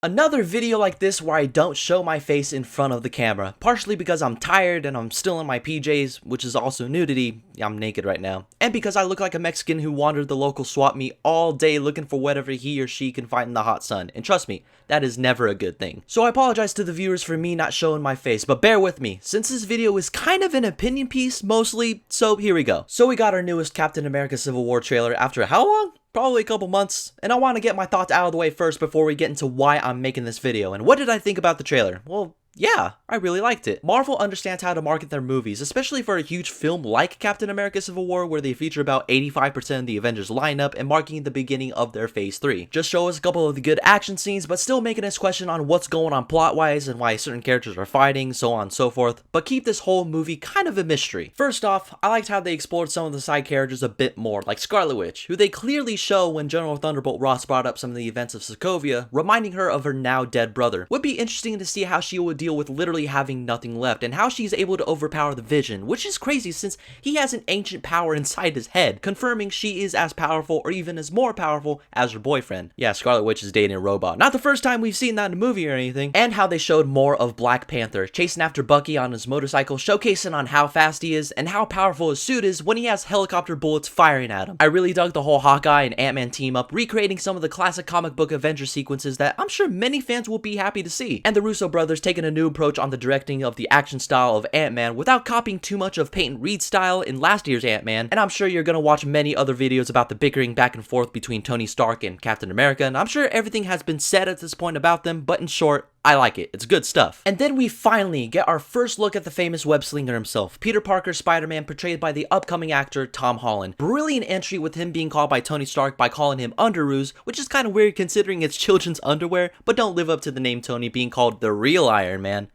Another video like this where I don't show my face in front of the camera, partially because I'm tired and I'm still in my PJs, which is also nudity. I'm naked right now. And because I look like a Mexican who wandered the local swap meet all day looking for whatever he or she can find in the hot sun. And trust me, that is never a good thing. So I apologize to the viewers for me not showing my face, but bear with me, since this video is kind of an opinion piece mostly, so here we go. So we got our newest Captain America Civil War trailer after how long? Probably a couple months, and I want to get my thoughts out of the way first before we get into why I'm making this video. And what did I think about the trailer? Well, yeah, I really liked it. Marvel understands how to market their movies, especially for a huge film like Captain America Civil War, where they feature about 85% of the Avengers lineup and marking the beginning of their phase 3. Just show us a couple of the good action scenes, but still making us question on what's going on plot-wise and why certain characters are fighting, so on and so forth, but keep this whole movie kind of a mystery. First off, I liked how they explored some of the side characters a bit more, like Scarlet Witch, who they clearly show when General Thunderbolt Ross brought up some of the events of Sokovia, reminding her of her now dead brother. Would be interesting to see how she would deal with literally having nothing left, and how she's able to overpower the Vision, which is crazy since he has an ancient power inside his head, confirming she is as powerful or even as more powerful as her boyfriend. Yeah, Scarlet Witch is dating a robot. Not the first time we've seen that in a movie or anything. And how they showed more of Black Panther, chasing after Bucky on his motorcycle, showcasing on how fast he is and how powerful his suit is when he has helicopter bullets firing at him. I really dug the whole Hawkeye and Ant-Man team up, recreating some of the classic comic book Avenger sequences that I'm sure many fans will be happy to see. And the Russo brothers taking a new approach on the directing of the action style of Ant-Man without copying too much of Peyton Reed's style in last year's Ant-Man, and I'm sure you're gonna watch many other videos about the bickering back and forth between Tony Stark and Captain America, and I'm sure everything has been said at this point about them, but in short, I like it. It's good stuff. And then we finally get our first look at the famous web-slinger himself, Peter Parker Spider-Man, portrayed by the upcoming actor Tom Holland. Brilliant entry with him being called by Tony Stark by calling him Underoos, which is kind of weird considering it's children's underwear, but don't live up to the name Tony being called the real Iron Man.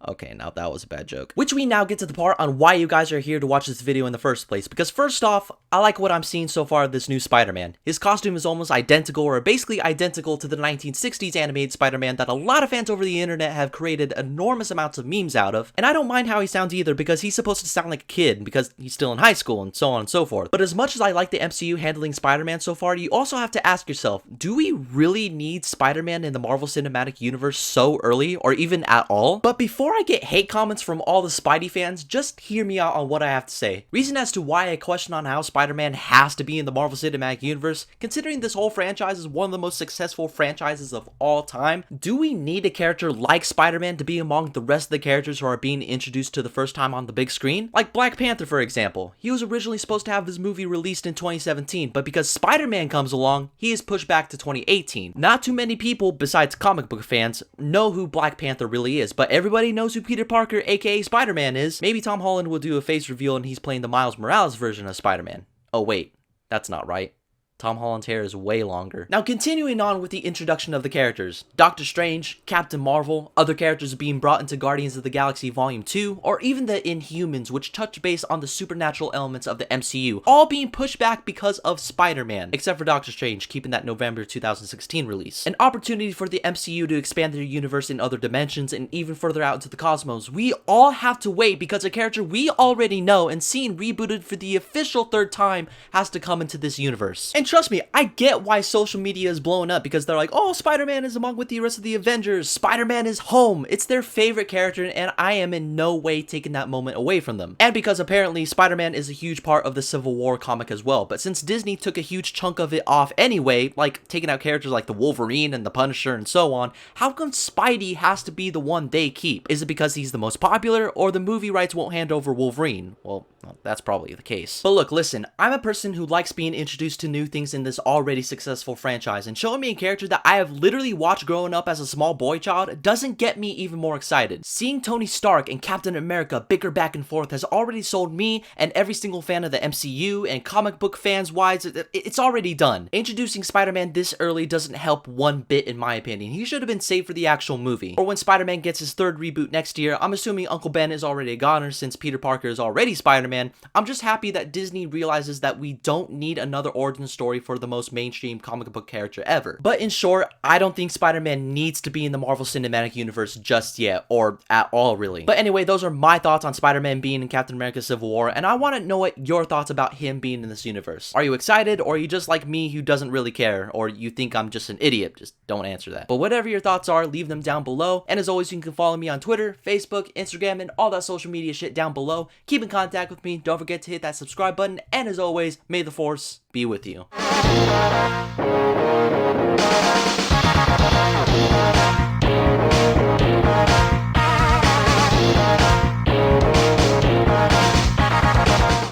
Okay, now that was a bad joke. Which we now get to the part on why you guys are here to watch this video in the first place. Because first off, I like what I'm seeing so far of this new Spider-Man. His costume is almost identical, or basically identical to the 1960s animated Spider-Man that a lot of fans over the internet have created enormous amounts of memes out of. And I don't mind how he sounds either, because he's supposed to sound like a kid, because he's still in high school, and so on and so forth. But as much as I like the MCU handling Spider-Man so far, you also have to ask yourself, do we really need Spider-Man in the Marvel Cinematic Universe so early, or even at all? But before I get hate comments from all the Spidey fans, just hear me out on what I have to say. Reason as to why I question on how Spider-Man has to be in the Marvel Cinematic Universe, considering this whole franchise is one of the most successful franchises of all time. Do we need a character like Spider-Man to be among the rest of the characters who are being introduced to the first time on the big screen? Like Black Panther, for example. He was originally supposed to have his movie released in 2017, but because Spider-Man comes along, he is pushed back to 2018. Not too many people, besides comic book fans, know who Black Panther really is, but everybody knows who Peter Parker, aka Spider-Man, is. Maybe Tom Holland will do a face reveal and he's playing the Miles Morales version of Spider-Man. Oh wait, that's not right. Tom Holland's hair is way longer. Now continuing on with the introduction of the characters. Doctor Strange, Captain Marvel, other characters being brought into Guardians of the Galaxy Volume 2, or even the Inhumans, which touch base on the supernatural elements of the MCU, all being pushed back because of Spider-Man, except for Doctor Strange, keeping that November 2016 release. An opportunity for the MCU to expand their universe in other dimensions and even further out into the cosmos. We all have to wait because a character we already know and seen rebooted for the official third time has to come into this universe. And trust me, I get why social media is blowing up, because they're like, oh, Spider-Man is among with the rest of the Avengers, Spider-Man is home, it's their favorite character, and I am in no way taking that moment away from them. And because apparently Spider-Man is a huge part of the Civil War comic as well, but since Disney took a huge chunk of it off anyway, like taking out characters like the Wolverine and the Punisher and so on, how come Spidey has to be the one they keep? Is it because he's the most popular, or the movie rights won't hand over Wolverine? Well, that's probably the case. But look, listen, I'm a person who likes being introduced to new things in this already successful franchise, and showing me a character that I have literally watched growing up as a small boy child doesn't get me even more excited. Seeing Tony Stark and Captain America bicker back and forth has already sold me and every single fan of the MCU and comic book fans wise, it's already done. Introducing Spider-Man this early doesn't help one bit in my opinion. He should have been saved for the actual movie. Or when Spider-Man gets his third reboot next year, I'm assuming Uncle Ben is already a goner since Peter Parker is already Spider-Man. I'm just happy that Disney realizes that we don't need another origin story story for the most mainstream comic book character ever. But in short, I don't think Spider-Man needs to be in the Marvel Cinematic Universe just yet, or at all really. But anyway, those are my thoughts on Spider-Man being in Captain America Civil War, and I want to know what your thoughts about him being in this universe. Are you excited, or are you just like me who doesn't really care, or you think I'm just an idiot? Just don't answer that. But whatever your thoughts are, leave them down below, and as always, you can follow me on Twitter, Facebook, Instagram, and all that social media shit down below. Keep in contact with me, don't forget to hit that subscribe button, and as always, may the Force be with you.